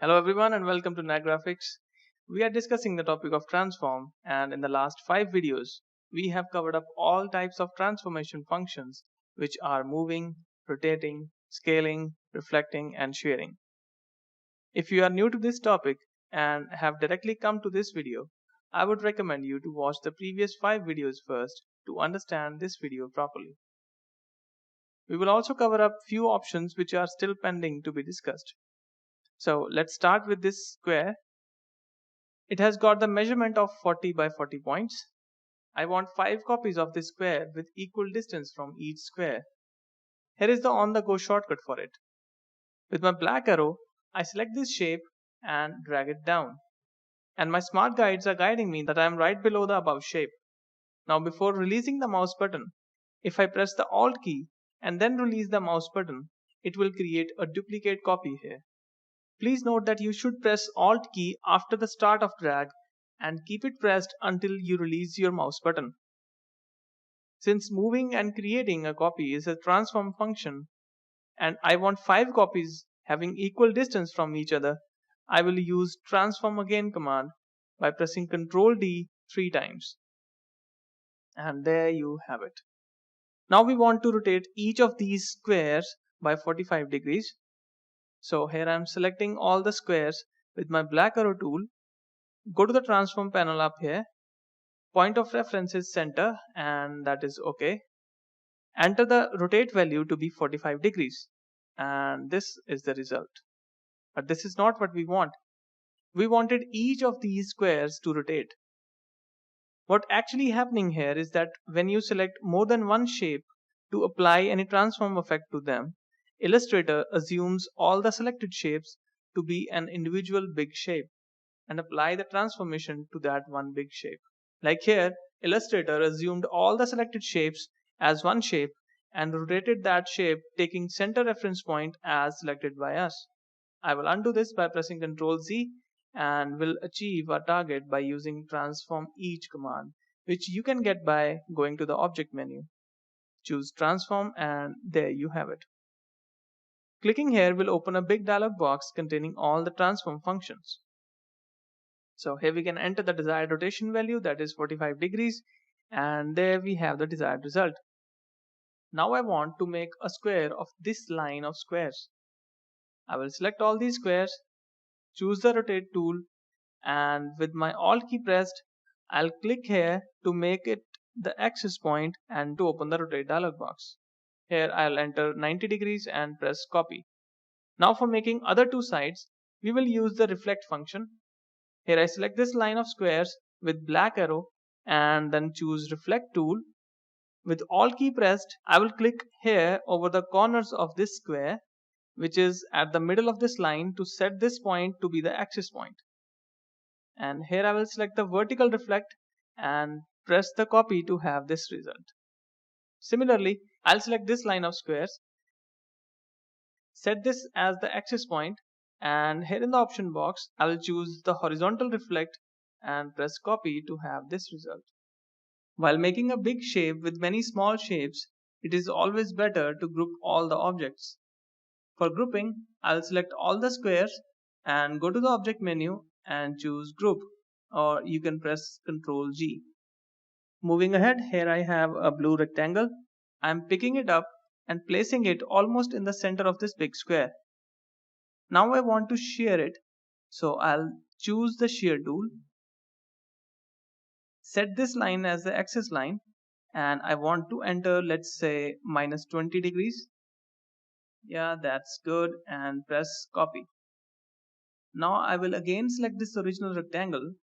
Hello everyone and welcome to Nag Graphics. We are discussing the topic of transform, and in the last 5 videos we have covered up all types of transformation functions which are moving, rotating, scaling, reflecting and shearing. If you are new to this topic and have directly come to this video, I would recommend you to watch the previous 5 videos first to understand this video properly. We will also cover up few options which are still pending to be discussed. So let's start with this square. It has got the measurement of 40 by 40 points. I want 5 copies of this square with equal distance from each square. Here is the on-the-go shortcut for it. With my black arrow, I select this shape and drag it down. And my smart guides are guiding me that I am right below the above shape. Now before releasing the mouse button, if I press the Alt key and then release the mouse button, it will create a duplicate copy here. Please note that you should press Alt key after the start of drag and keep it pressed until you release your mouse button. Since moving and creating a copy is a transform function and I want 5 copies having equal distance from each other, I will use transform again command by pressing Ctrl D 3 times. And there you have it. Now we want to rotate each of these squares by 45 degrees. So here I am selecting all the squares with my black arrow tool. Go to the transform panel up here. Point of reference is center and that is OK. Enter the rotate value to be 45 degrees and this is the result. But this is not what we want. We wanted each of these squares to rotate. What actually happening here is that when you select more than one shape to apply any transform effect to them, Illustrator assumes all the selected shapes to be an individual big shape and apply the transformation to that one big shape. Like here, Illustrator assumed all the selected shapes as one shape and rotated that shape taking center reference point as selected by us. I will undo this by pressing Ctrl Z and will achieve our target by using transform each command, which you can get by going to the object menu. Choose transform and there you have it. Clicking here will open a big dialog box containing all the transform functions. So here we can enter the desired rotation value, that is 45 degrees, and there we have the desired result. Now I want to make a square of this line of squares. I will select all these squares, choose the rotate tool, and with my Alt key pressed, I'll click here to make it the axis point and to open the rotate dialog box. Here I'll enter 90 degrees and press copy. Now for making other two sides, we will use the reflect function. Here I select this line of squares with black arrow and then choose reflect tool. With Alt key pressed, I will click here over the corners of this square, which is at the middle of this line, to set this point to be the axis point. And here I will select the vertical reflect and press the copy to have this result. Similarly, I'll select this line of squares, set this as the axis point, and here in the option box I will choose the horizontal reflect and press copy to have this result. While making a big shape with many small shapes, it is always better to group all the objects. For grouping, I'll select all the squares and go to the object menu and choose group, or you can press Ctrl G. Moving ahead, here I have a blue rectangle. I'm picking it up and placing it almost in the center of this big square. Now I want to shear it, so I'll choose the shear tool, set this line as the axis line, and I want to enter, let's say, minus 20 degrees. Yeah, that's good, and press copy. Now I will again select this original rectangle,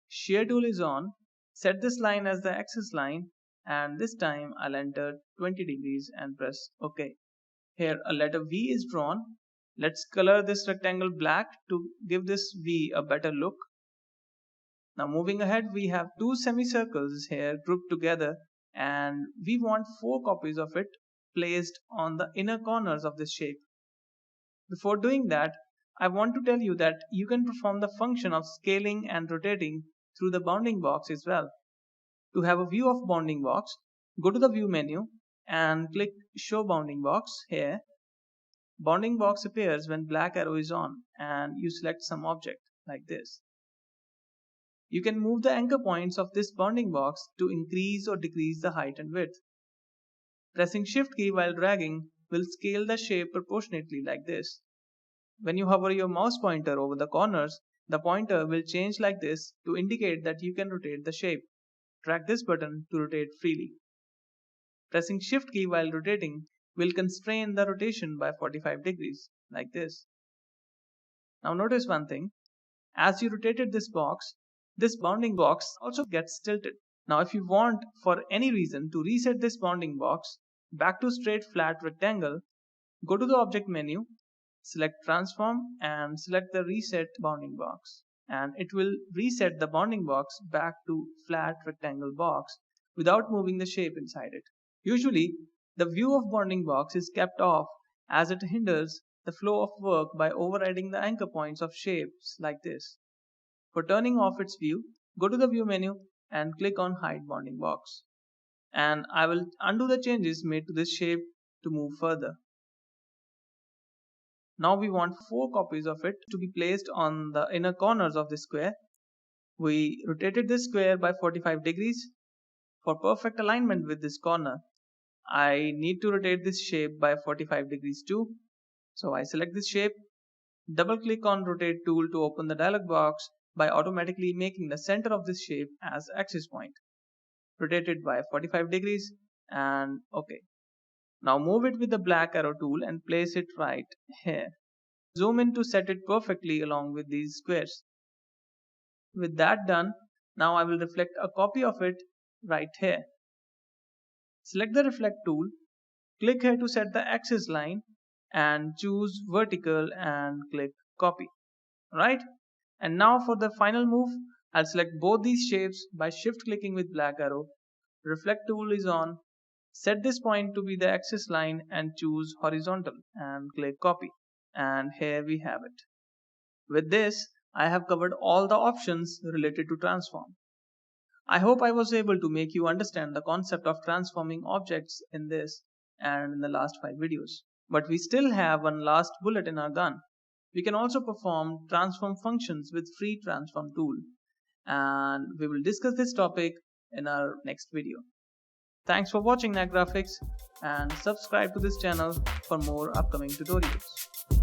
shear tool is on, set this line as the axis line, and this time I'll enter 20 degrees and press OK. Here a letter V is drawn. Let's color this rectangle black to give this V a better look. Now moving ahead, we have two semicircles here grouped together and we want 4 copies of it placed on the inner corners of this shape. Before doing that, I want to tell you that you can perform the function of scaling and rotating through the bounding box as well. To have a view of bounding box, go to the view menu and click show bounding box here. Bounding box appears when black arrow is on and you select some object like this. You can move the anchor points of this bounding box to increase or decrease the height and width. Pressing Shift key while dragging will scale the shape proportionately like this. When you hover your mouse pointer over the corners, the pointer will change like this to indicate that you can rotate the shape. Drag this button to rotate freely. Pressing Shift key while rotating will constrain the rotation by 45 degrees, like this. Now notice one thing, as you rotated this bounding box also gets tilted. Now if you want for any reason to reset this bounding box back to straight flat rectangle, go to the object menu, select transform and select the reset bounding box. And it will reset the bounding box back to flat rectangle box without moving the shape inside it. Usually, the view of bounding box is kept off as it hinders the flow of work by overriding the anchor points of shapes like this. For turning off its view, go to the view menu and click on hide bounding box. And I will undo the changes made to this shape to move further. Now we want 4 copies of it to be placed on the inner corners of the square. We rotated this square by 45 degrees. For perfect alignment with this corner, I need to rotate this shape by 45 degrees too. So I select this shape, double click on rotate tool to open the dialog box by automatically making the center of this shape as axis point. Rotate it by 45 degrees and OK. Now move it with the black arrow tool and place it right here. Zoom in to set it perfectly along with these squares. With that done, now I will reflect a copy of it right here. Select the reflect tool, click here to set the axis line and choose vertical and click copy. Right? And now for the final move, I'll select both these shapes by shift clicking with black arrow. Reflect tool is on. Set this point to be the axis line and choose horizontal and click copy. And here we have it. With this, I have covered all the options related to transform. I hope I was able to make you understand the concept of transforming objects in this and in the last 5 videos. But we still have one last bullet in our gun. We can also perform transform functions with free transform tool. And we will discuss this topic in our next video. Thanks for watching NAC Graphics and subscribe to this channel for more upcoming tutorials.